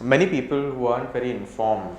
many people who aren't very informed,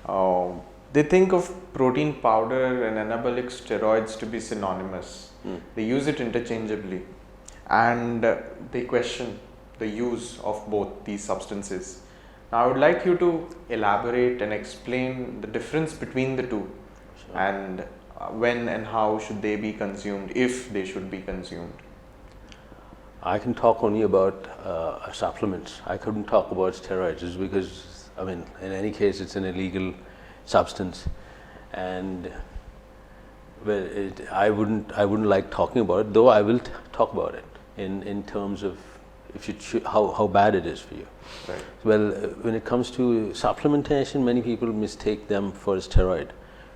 uh, they think of protein powder and anabolic steroids to be synonymous. They use it interchangeably, and they question the use of both these substances. Now, I would like you to elaborate and explain the difference between the two, and when and how should they be consumed, if they should be consumed. I can talk only about supplements. I couldn't talk about steroids just because, I mean, in any case, it's an illegal substance, and well, I wouldn't like talking about it. Though I will talk about it in terms of how bad it is for you. Right. Well, when it comes to supplementation, many people mistake them for a steroid,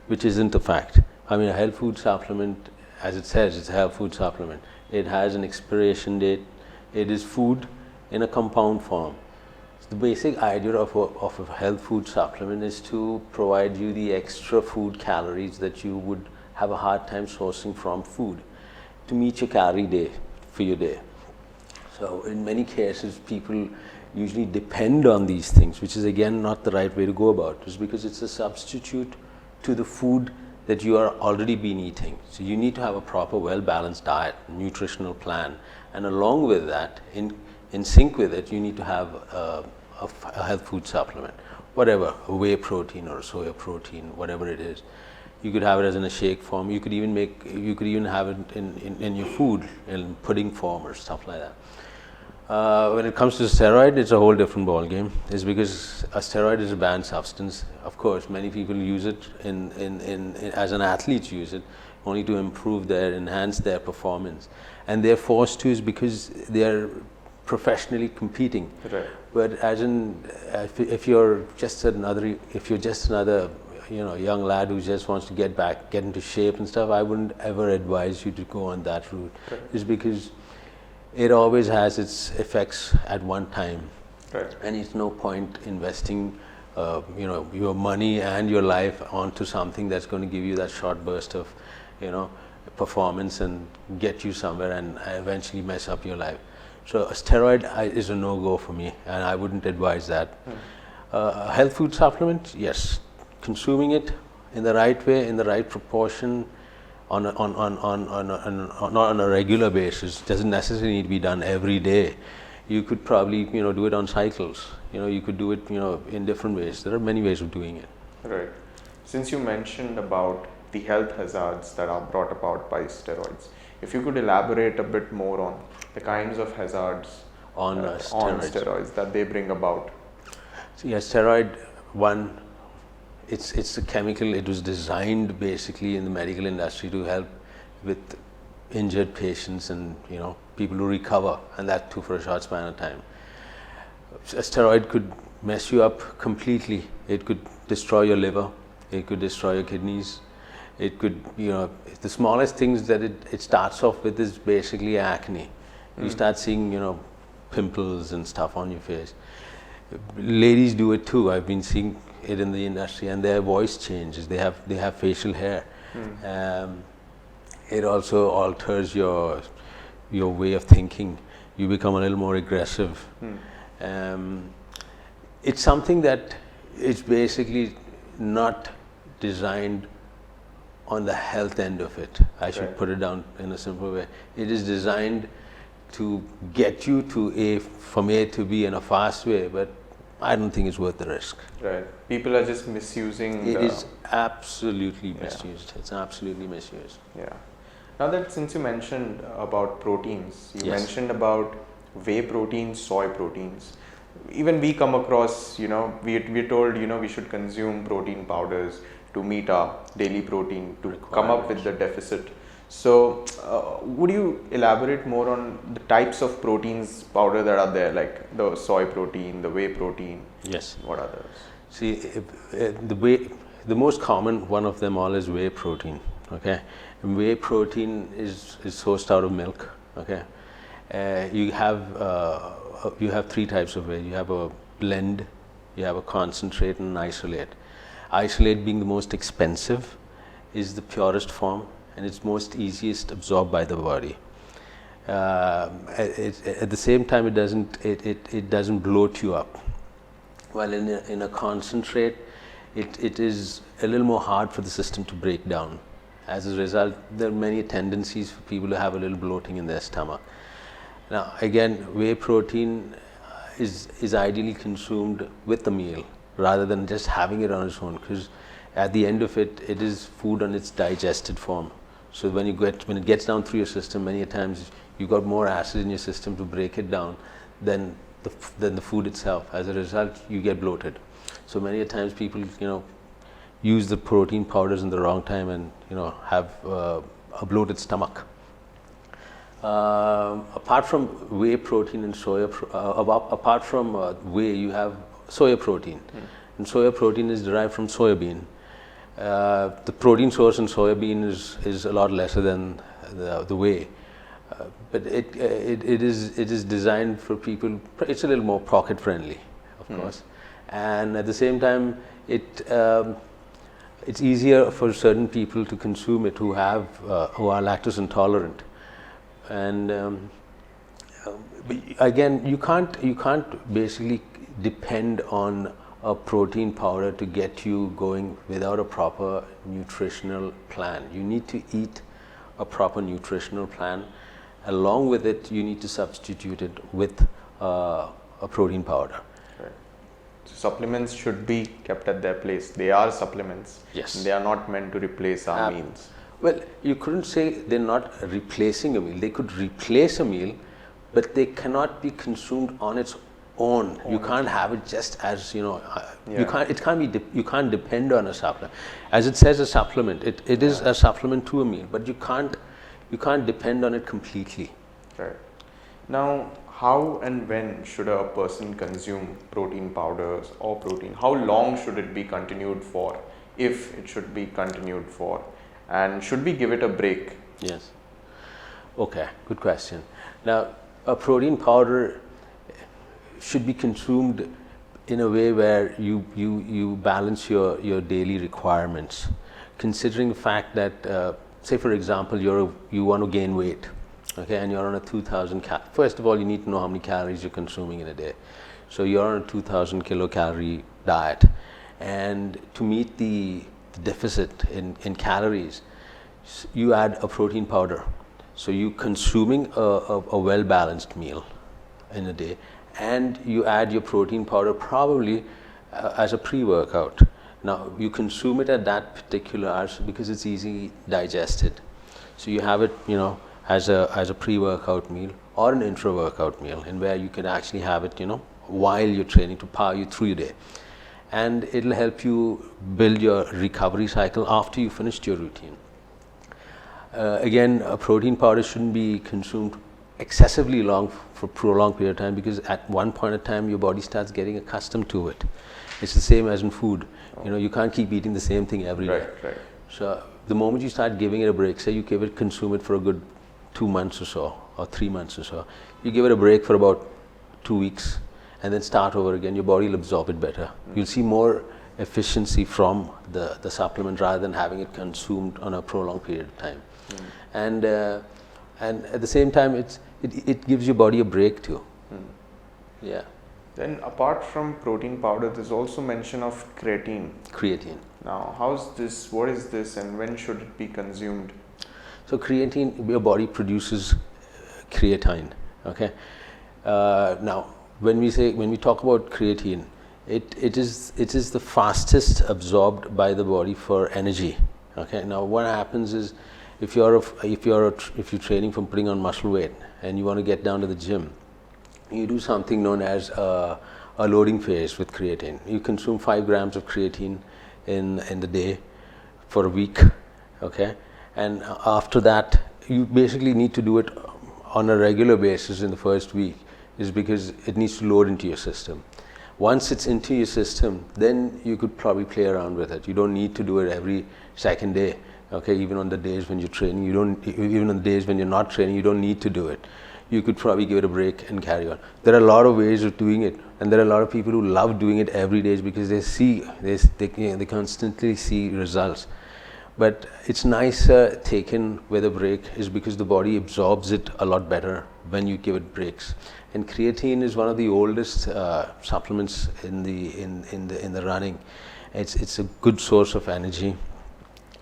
which isn't a fact. I mean, a health food supplement, as it says, it's a health food supplement. It has an expiration date. It is food in a compound form. So the basic idea of a health food supplement is to provide you the extra food calories that you would have a hard time sourcing from food to meet your calorie day for your day. So in many cases, people usually depend on these things, which is again not the right way to go about it, just because it's a substitute to the food that you are already been eating. So you need to have a proper, well-balanced diet, nutritional plan, and along with that, in sync with it, you need to have a health food supplement, whatever, a whey protein or soya protein, whatever it is. You could have it as in a shake form. You could even have it in your food, in pudding form or stuff like that. When it comes to steroid, it's a whole different ball game. It's because a steroid is a banned substance. Of course, many people use it as an athlete use it only to enhance their performance, and they're forced to is because they are professionally competing. Right. But if you're just another young lad who just wants to get into shape and stuff, I wouldn't ever advise you to go on that route. Right. Just because it always has its effects at one time. Right. And it's no point investing your money and your life onto something that's going to give you that short burst of performance and get you somewhere and eventually mess up your life. So a steroid is a no-go for me, and I wouldn't advise that. A health food supplement, yes, consuming it in the right way, in the right proportion, not on a regular basis, doesn't necessarily need to be done every day. You could probably do it on cycles. You could do it in different ways. There are many ways of doing it. Right. Since you mentioned about the health hazards that are brought about by steroids, if you could elaborate a bit more on the kinds of hazards on steroids that they bring about. So yeah, steroid one. It's a chemical. It was designed basically in the medical industry to help with injured patients and people who recover, and that too for a short span of time. A steroid could mess you up completely. It could destroy your liver. It could destroy your kidneys. It could, the smallest things that it starts off with is basically acne. You start seeing, pimples and stuff on your face. Ladies do it too. I've been seeing it in the industry, and their voice changes. They have facial hair. It also alters your way of thinking. You become a little more aggressive. It's something that is basically not designed on the health end of it. I should put it down in a simple way. It is designed to get you from A to B in a fast way, but I don't think it's worth the risk. Right. People are just misusing. It is absolutely misused. It's absolutely misused. Yeah. Now that since you mentioned about proteins, you mentioned about whey proteins, soy proteins. Even we come across, we're told, we should consume protein powders to meet our daily protein, to come up with the deficit. So, would you elaborate more on the types of proteins powder that are there, like the soy protein, the whey protein? Yes. What others? See, the most common one of them all is whey protein. Okay, and whey protein is sourced out of milk. Okay, you have three types of whey. You have a blend, you have a concentrate, and an isolate. Isolate being the most expensive, is the purest form, and it's most easiest absorbed by the body. At the same time, it doesn't bloat you up. While in a concentrate, it is a little more hard for the system to break down. As a result, there are many tendencies for people to have a little bloating in their stomach. Now, again, whey protein is ideally consumed with the meal rather than just having it on its own, because at the end of it, it is food on its digested form. So when it gets down through your system, many times you've got more acid in your system to break it down than the food itself. As a result, you get bloated. So many times people, use the protein powders in the wrong time and have a bloated stomach. Apart from whey protein and soya, apart from whey, you have soya protein, and soya protein is derived from soybean. The protein source in soybean is a lot lesser than the whey, but it is designed for people. It's a little more pocket friendly, of course, and at the same time, it's easier for certain people to consume it who are lactose intolerant. And again, you can't basically depend on a protein powder to get you going without a proper nutritional plan. You need to eat a proper nutritional plan. Along with it, you need to substitute it with a protein powder. Right. So supplements should be kept at their place. They are supplements. Yes. They are not meant to replace our meals. Well, you couldn't say they're not replacing a meal. They could replace a meal, but they cannot be consumed on its own. You can't have it just as You can't. It can't be. You can't depend on a supplement. As it says, a supplement. It is a supplement to a meal, but you can't depend on it completely. Right. Now, how and when should a person consume protein powders or protein? How long should it be continued for, if it should be continued for? And should we give it a break? Yes. Okay, good question. Now, a protein powder should be consumed in a way where you balance your daily requirements, considering the fact that, say for example, you want to gain weight, okay, and you're on a 2,000 first of all, you need to know how many calories you're consuming in a day. So you're on a 2,000 kilocalorie diet, and to meet the deficit in calories, you add a protein powder. So you consuming a well-balanced meal in a day, and you add your protein powder probably as a pre-workout. Now you consume it at that particular hour because it's easily digested. So you have it, as a pre-workout meal or an intra-workout meal, in where you can actually have it, while you're training to power you through your day. And it'll help you build your recovery cycle after you finished your routine. Again, a protein powder shouldn't be consumed excessively long for a prolonged period of time, because at one point in time your body starts getting accustomed to it. It's the same as in food. You can't keep eating the same thing every day. Right. So the moment you start giving it a break, say you consume it for a good 2 months or so, or 3 months or so, you give it a break for about 2 weeks, and then start over again, your body will absorb it better. You'll see more efficiency from the supplement rather than having it consumed on a prolonged period of time. And at the same time, it gives your body a break too. Yeah. Then apart from protein powder, there's also mention of creatine. Creatine. Now, what is this, and when should it be consumed? So creatine, your body produces creatine. Okay. Now, when we talk about creatine, it is the fastest absorbed by the body for energy. Okay. Now, what happens is, if you're training for putting on muscle weight and you want to get down to the gym, you do something known as a loading phase with creatine. You consume 5 grams of creatine in the day for a week. Okay. And after that, you basically need to do it on a regular basis in the first week, is because it needs to load into your system. Once it's into your system, then you could probably play around with it. You don't need to do it every second day. Okay, even on the days when you're training, even on the days when you're not training, you don't need to do it. You could probably give it a break and carry on. There are a lot of ways of doing it, and there are a lot of people who love doing it every day because they constantly see results. But it's nicer taken with a break, is because the body absorbs it a lot better when you give it breaks. And creatine is one of the oldest supplements in the running. It's a good source of energy.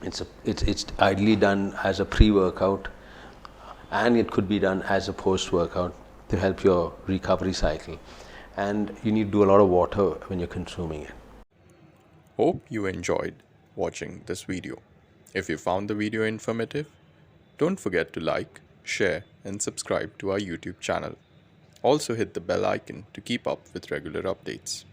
It's ideally done as a pre-workout, and it could be done as a post-workout to help your recovery cycle. And you need to do a lot of water when you're consuming it. Hope you enjoyed watching this video. If you found the video informative, don't forget to like, share, and subscribe to our YouTube channel. Also hit the bell icon to keep up with regular updates.